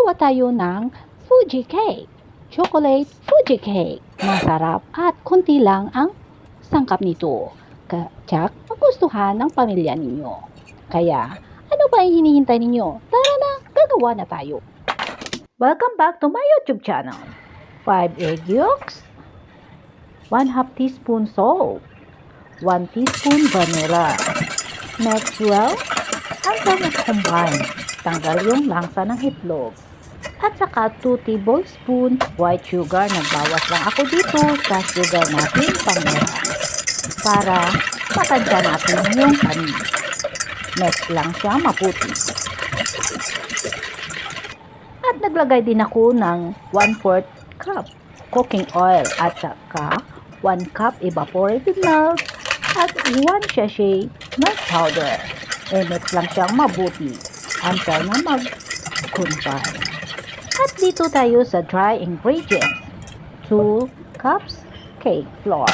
gagawa tayo ng Fuji cake. Chocolate Fuji cake. Masarap at konti lang ang sangkap nito. Tsak, magustuhan ng pamilya ninyo. Kaya, ano ba ang hinihintay ninyo? Tara na, gagawa na tayo. Welcome back to my YouTube channel. 5 egg yolks, 1/2 teaspoon salt, 1 teaspoon vanilla. Mix well until na-combine. Tanggal yung langsa ng itlog. At saka 2 tablespoon white sugar. Nagbawas lang ako dito sa sugar natin pangmera para matansya natin yung tamis. Mix lang siya maputi. At naglagay din ako ng 1/4 cup cooking oil at saka 1 cup evaporated milk at 1 sachet milk powder. I-mix lang siyang mabuti until na mag-combine. At dito tayo sa dry ingredients. 2 cups cake flour.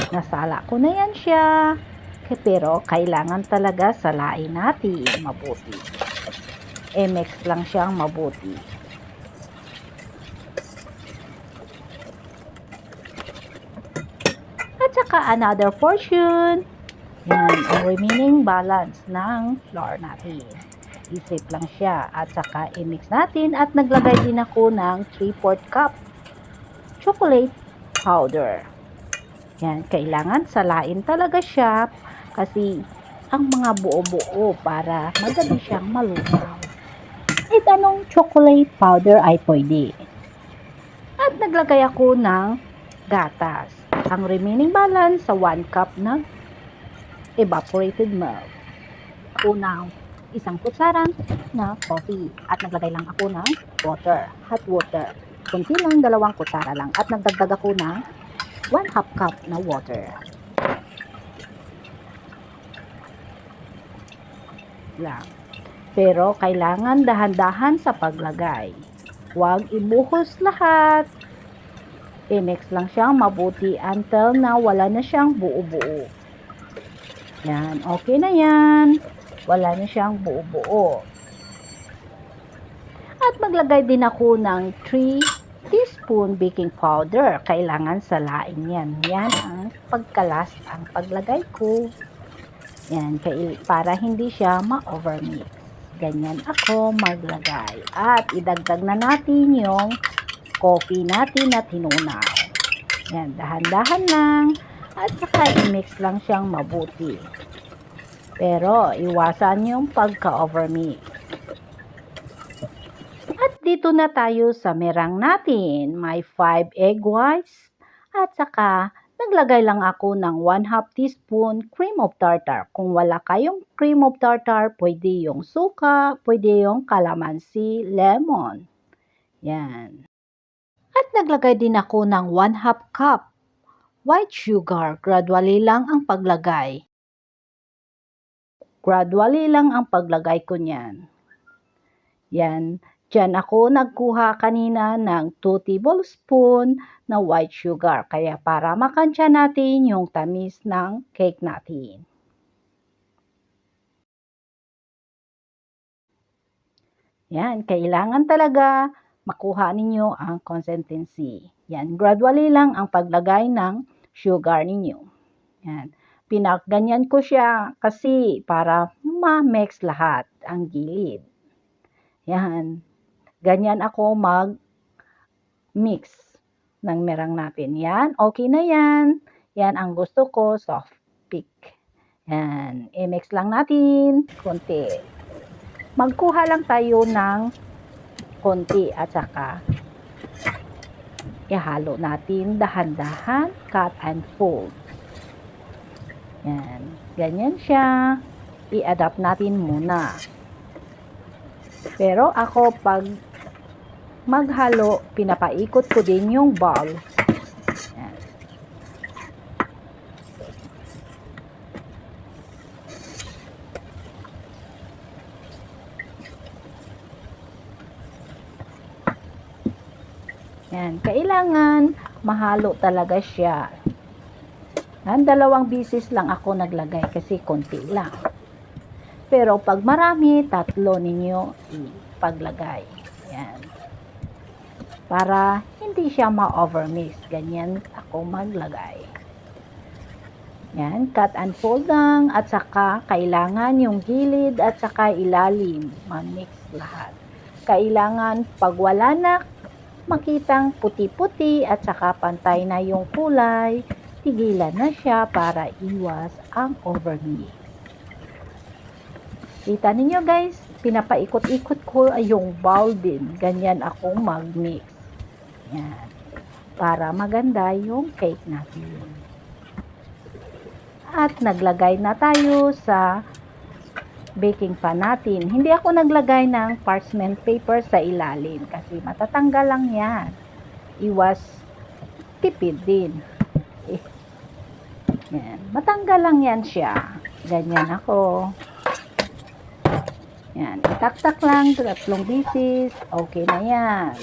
Nasala ko na yan siya. Pero kailangan talaga salain natin mabuti. I-mix lang siyang mabuti. At saka another portion. Yan, ang remaining balance ng flour natin. Isip lang siya. At saka i-mix natin at naglagay din ako ng 3/4 cup chocolate powder. Yan, kailangan salain talaga siya kasi ang mga buo-buo para madali siyang malusaw. Kahit anong chocolate powder ay pwede. At naglagay ako ng gatas. Ang remaining balance sa 1 cup ng evaporated milk. Unang isang kutsarang na coffee. At naglagay lang ako ng water, hot water. Kunti lang, 2 kutsara lang. At nagdagdag ako ng 1/2 cup na water. Lang. Pero kailangan dahan-dahan sa paglagay. Huwag ibuhos lahat. I-mix lang siyang mabuti until na wala na siyang buo-buo. Yan, okay na yan. Wala na siyang buo-buo. At maglagay din ako ng 3 teaspoon baking powder. Kailangan salain yan. Yan ang pagkalas ang paglagay ko. Yan, para hindi siya ma-overmix. Ganyan ako maglagay. At idagdag na natin yung coffee natin na tinunaw. Yan, dahan-dahan lang. At saka i-mix lang siyang mabuti. Pero iwasan yung pagka-overmix. At dito na tayo sa merang natin. May 5 egg whites. At saka naglagay lang ako ng 1/2 teaspoon cream of tartar. Kung wala kayong cream of tartar, pwede yung suka, pwede yung calamansi, lemon. Yan. At naglagay din ako ng 1/2 cup white sugar. Gradually lang ang paglagay. Gradually lang ang paglagay ko niyan. Yan. Diyan ako nagkuha kanina ng 2 tablespoon na white sugar. Kaya para makansya natin yung tamis ng cake natin. Yan. Kailangan talaga makuha ninyo ang consistency. Yan. Gradually lang ang paglagay ng sugar ninyo. Yan. Pinakganyan ko siya kasi para ma-mix lahat ang gilid. Yan. Ganyan ako mag-mix ng merang natin. Yan. Okay na yan. Yan ang gusto ko. Soft pick. Yan. I-mix lang natin. Konti. Magkuha lang tayo ng konti at saka ihalo natin dahan-dahan. Cut and fold. Yan. Ganyan siya. I-adapt natin muna. Pero ako pag maghalo, pinapaikot ko din yung bowl. Yan. Yan. Kailangan mahalo talaga siya. Yan, 2 beses lang ako naglagay kasi konti lang. Pero pag marami, 3 ninyo ipaglagay. Yan. Para hindi siya ma-overmix. Ganyan ako maglagay. Yan, cut and fold lang at saka kailangan yung gilid at saka ilalim ma-mix lahat. Kailangan pag wala na makitang puti-puti at saka pantay na yung kulay, tigilan na siya para iwas ang overmix. Kita ninyo guys, pinapaikot-ikot ko yung bowl din. Ganyan akong mag-mix. Yan. Para maganda yung cake natin. At naglagay na tayo sa baking pan natin. Hindi ako naglagay ng parchment paper sa ilalim kasi matatanggal lang yan. Iwas tipid din. Yan. Matanggal lang yan siya. Ganyan ako. Yan. Itaktak lang 3 beses. Okay na yan.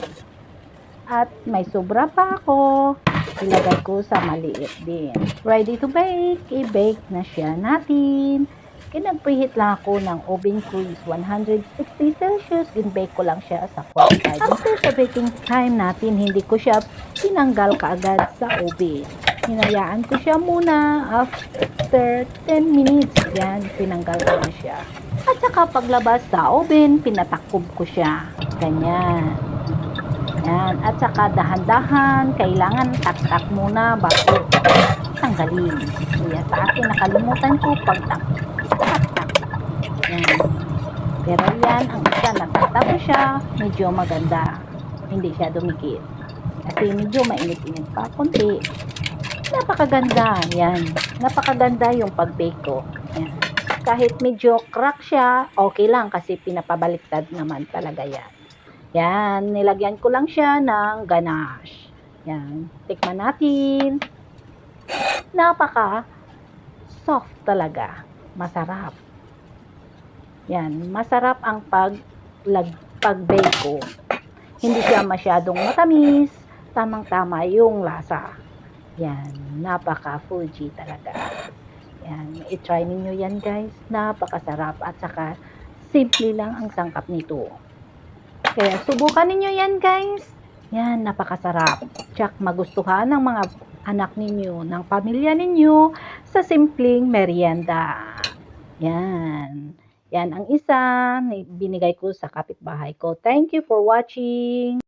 At may sobra pa ako. Ilagay ko sa maliit din. Ready to bake. I-bake na siya natin. Kinag-preheat lang ako ng oven ko is 160 Celsius. In-bake ko lang siya sa 45. After sa baking time natin, hindi ko siya tinanggal kaagad sa oven. Hinayaan ko siya muna after 10 minutes. Yan, tinanggal ko na siya. At saka paglabas sa oven, pinatakob ko siya. Ganyan. Yan. At saka dahan-dahan, kailangan tak-tak muna bago tanggalin. Kaya sa akin, nakalimutan ko pag-tak. Yan. Pero yan, ang isa nataktak ko siya, medyo maganda. Hindi siya dumikit. Kasi medyo mainit-init pa konti. Napakaganda. Yan. Napakaganda yung pag-bake ko. Yan. Kahit medyo crack siya, okay lang kasi pinapabaliktad naman talaga yan. Yan, nilagyan ko lang siya ng ganache. Yan, tikman natin. Napaka soft talaga. Masarap. Yan, masarap ang pag-bake ko. Hindi siya masyadong matamis. Tamang-tama yung lasa. Yan, napaka-fuji talaga. Yan, i-try ninyo yan guys. Napakasarap at saka simple lang ang sangkap nito. Kaya subukan ninyo yan guys. Yan, napakasarap. Tsak magustuhan ng mga anak ninyo, ng pamilya ninyo sa simpleng merienda. Yan. Yan ang isa binigay ko sa kapitbahay ko. Thank you for watching.